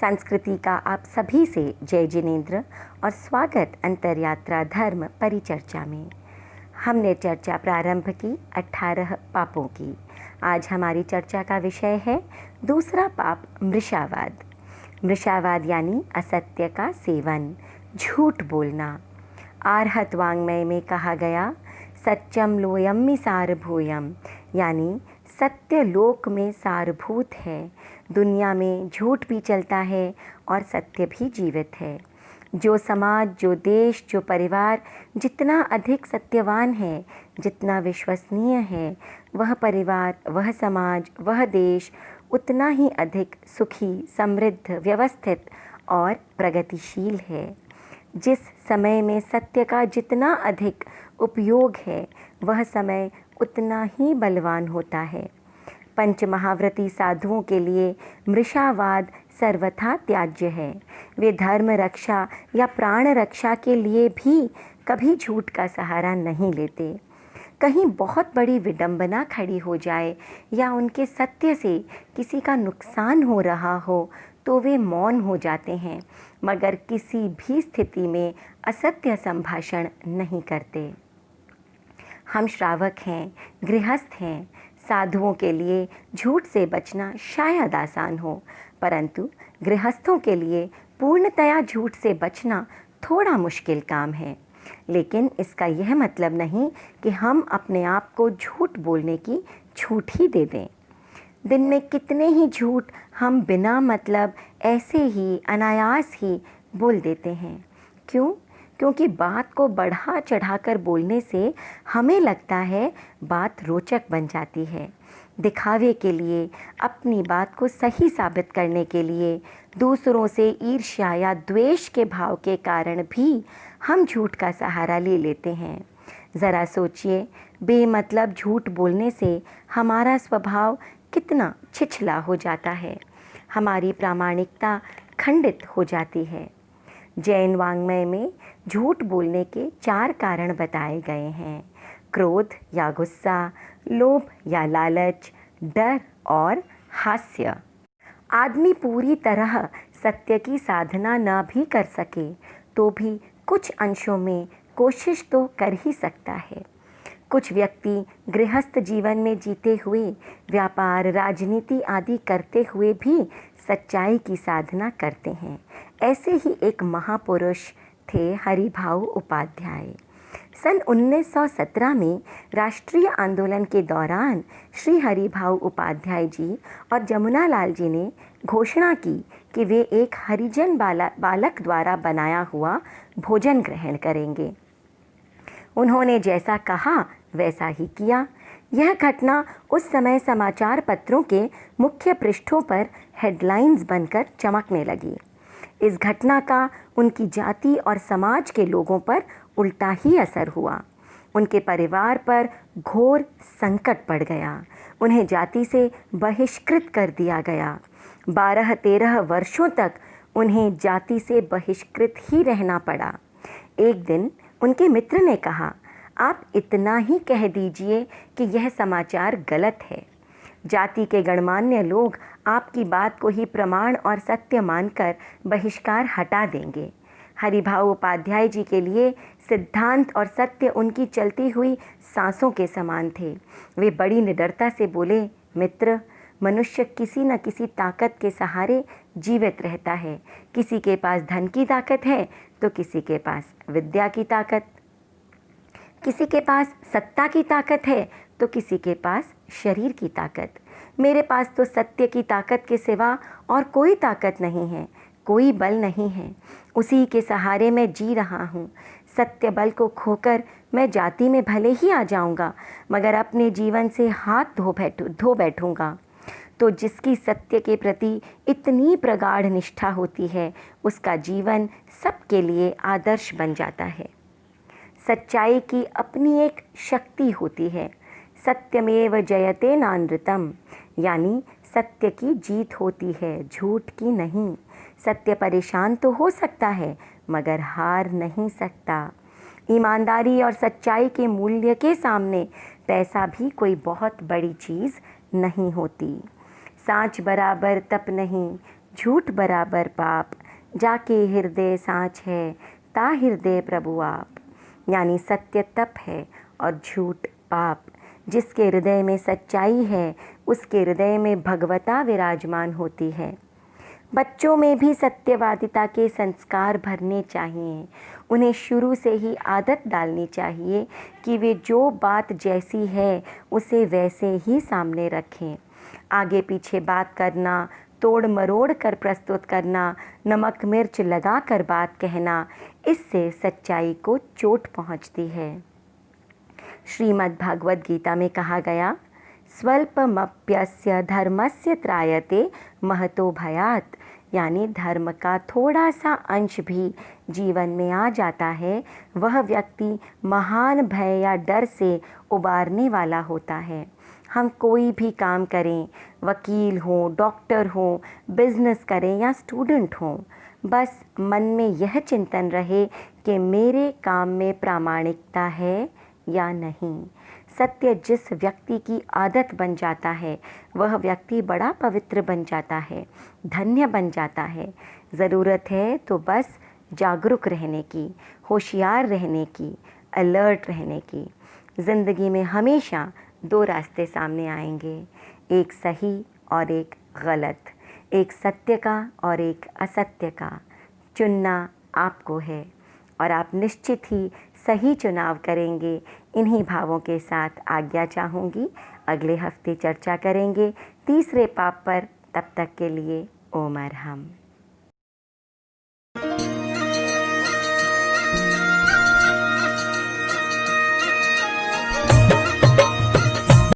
संस्कृति का आप सभी से जय जिनेंद्र और स्वागत अंतरयात्रा धर्म परिचर्चा में। हमने चर्चा प्रारंभ की 18 पापों की। आज हमारी चर्चा का विषय है दूसरा पाप, मृषावाद। मृषावाद यानी असत्य का सेवन, झूठ बोलना। आर्हत वाङ्मय में कहा गया, सत्यम लोयम्मि सारभूयम, यानी सत्य लोक में सारभूत है। दुनिया में झूठ भी चलता है और सत्य भी जीवित है। जो समाज, जो देश, जो परिवार जितना अधिक सत्यवान है, जितना विश्वसनीय है, वह परिवार, वह समाज, वह देश उतना ही अधिक सुखी, समृद्ध, व्यवस्थित और प्रगतिशील है। जिस समय में सत्य का जितना अधिक उपयोग है, वह समय उतना ही बलवान होता है। पंचमहाव्रती साधुओं के लिए मृषावाद सर्वथा त्याज्य है। वे धर्म रक्षा या प्राण रक्षा के लिए भी कभी झूठ का सहारा नहीं लेते। कहीं बहुत बड़ी विडंबना खड़ी हो जाए या उनके सत्य से किसी का नुकसान हो रहा हो तो वे मौन हो जाते हैं, मगर किसी भी स्थिति में असत्य संभाषण नहीं करते। हम श्रावक हैं, गृहस्थ हैं। साधुओं के लिए झूठ से बचना शायद आसान हो, परंतु गृहस्थों के लिए पूर्णतया झूठ से बचना थोड़ा मुश्किल काम है। लेकिन इसका यह मतलब नहीं कि हम अपने आप को झूठ बोलने की छूट ही दे दें। दिन में कितने ही झूठ हम बिना मतलब ऐसे ही अनायास ही बोल देते हैं। क्यों? क्योंकि बात को बढ़ा चढ़ाकर बोलने से हमें लगता है बात रोचक बन जाती है। दिखावे के लिए, अपनी बात को सही साबित करने के लिए, दूसरों से ईर्ष्या या द्वेष के भाव के कारण भी हम झूठ का सहारा ले लेते हैं। ज़रा सोचिए, बेमतलब झूठ बोलने से हमारा स्वभाव कितना छिछला हो जाता है, हमारी प्रामाणिकता खंडित हो जाती है। जैन वाङ्मय में झूठ बोलने के 4 कारण बताए गए हैं: क्रोध या गुस्सा, लोभ या लालच, डर और हास्य। आदमी पूरी तरह सत्य की साधना न भी कर सके तो भी कुछ अंशों में कोशिश तो कर ही सकता है। कुछ व्यक्ति गृहस्थ जीवन में जीते हुए, व्यापार, राजनीति आदि करते हुए भी सच्चाई की साधना करते हैं। ऐसे ही एक महापुरुष थे हरिभाऊ उपाध्याय। सन 1917 में राष्ट्रीय आंदोलन के दौरान श्री हरिभाऊ उपाध्याय जी और जमुनालाल जी ने घोषणा की कि वे एक हरिजन बालक द्वारा बनाया हुआ भोजन ग्रहण करेंगे। उन्होंने जैसा कहा वैसा ही किया। यह घटना उस समय समाचार पत्रों के मुख्य पृष्ठों पर हेडलाइंस बनकर चमकने लगी। इस घटना का उनकी जाति और समाज के लोगों पर उल्टा ही असर हुआ। उनके परिवार पर घोर संकट पड़ गया। उन्हें जाति से बहिष्कृत कर दिया गया। 12-13 वर्षों तक उन्हें जाति से बहिष्कृत ही रहना पड़ा। एक दिन उनके मित्र ने कहा, आप इतना ही कह दीजिए कि यह समाचार गलत है। जाति के गणमान्य लोग आपकी बात को ही प्रमाण और सत्य मानकर बहिष्कार हटा देंगे। हरिभाऊ उपाध्याय जी के लिए सिद्धांत और सत्य उनकी चलती हुई सांसों के समान थे। वे बड़ी निडरता से बोले, मित्र, मनुष्य किसी न किसी ताकत के सहारे जीवित रहता है। किसी के पास धन की ताकत है तो किसी के पास विद्या की ताकत, किसी के पास सत्ता की ताकत है तो किसी के पास शरीर की ताकत। मेरे पास तो सत्य की ताकत के सिवा और कोई ताकत नहीं है, कोई बल नहीं है। उसी के सहारे मैं जी रहा हूँ। सत्य बल को खोकर मैं जाति में भले ही आ जाऊँगा, मगर अपने जीवन से हाथ धो बैठूँगा। तो जिसकी सत्य के प्रति इतनी प्रगाढ़ निष्ठा होती है, उसका जीवन सबके लिए आदर्श बन जाता है। सच्चाई की अपनी एक शक्ति होती है। सत्यमेव जयते नानृतम, यानी सत्य की जीत होती है, झूठ की नहीं। सत्य परेशान तो हो सकता है, मगर हार नहीं सकता। ईमानदारी और सच्चाई के मूल्य के सामने पैसा भी कोई बहुत बड़ी चीज़ नहीं होती। सांच बराबर तप नहीं, झूठ बराबर पाप, जाके हृदय सांच है, ता हृदय प्रभु आप। यानी सत्य तप है और झूठ पाप। जिसके हृदय में सच्चाई है उसके हृदय में भगवता विराजमान होती है। बच्चों में भी सत्यवादिता के संस्कार भरने चाहिए। उन्हें शुरू से ही आदत डालनी चाहिए कि वे जो बात जैसी है उसे वैसे ही सामने रखें। आगे पीछे बात करना, तोड़ मरोड़ कर प्रस्तुत करना, नमक मिर्च लगा कर बात कहना, इससे सच्चाई को चोट पहुंचती है। श्रीमद् भागवत गीता में कहा गया, स्वल्पमप्यस्य धर्मस्य त्रायते महतो भयात्। यानी धर्म का थोड़ा सा अंश भी जीवन में आ जाता है, वह व्यक्ति महान भय या डर से उबारने वाला होता है। हम कोई भी काम करें, वकील हो, डॉक्टर हो, बिजनेस करें या स्टूडेंट हो, बस मन में यह चिंतन रहे कि मेरे काम में प्रामाणिकता है या नहीं। सत्य जिस व्यक्ति की आदत बन जाता है वह व्यक्ति बड़ा पवित्र बन जाता है, धन्य बन जाता है। ज़रूरत है तो बस जागरूक रहने की, होशियार रहने की, अलर्ट रहने की। ज़िंदगी में हमेशा दो रास्ते सामने आएंगे, एक सही और एक गलत, एक सत्य का और एक असत्य का। चुनना आपको है और आप निश्चित ही सही चुनाव करेंगे। इन्हीं भावों के साथ आज्ञा चाहूँगी। अगले हफ्ते चर्चा करेंगे तीसरे पाप पर। तब तक के लिए ओम अरहम।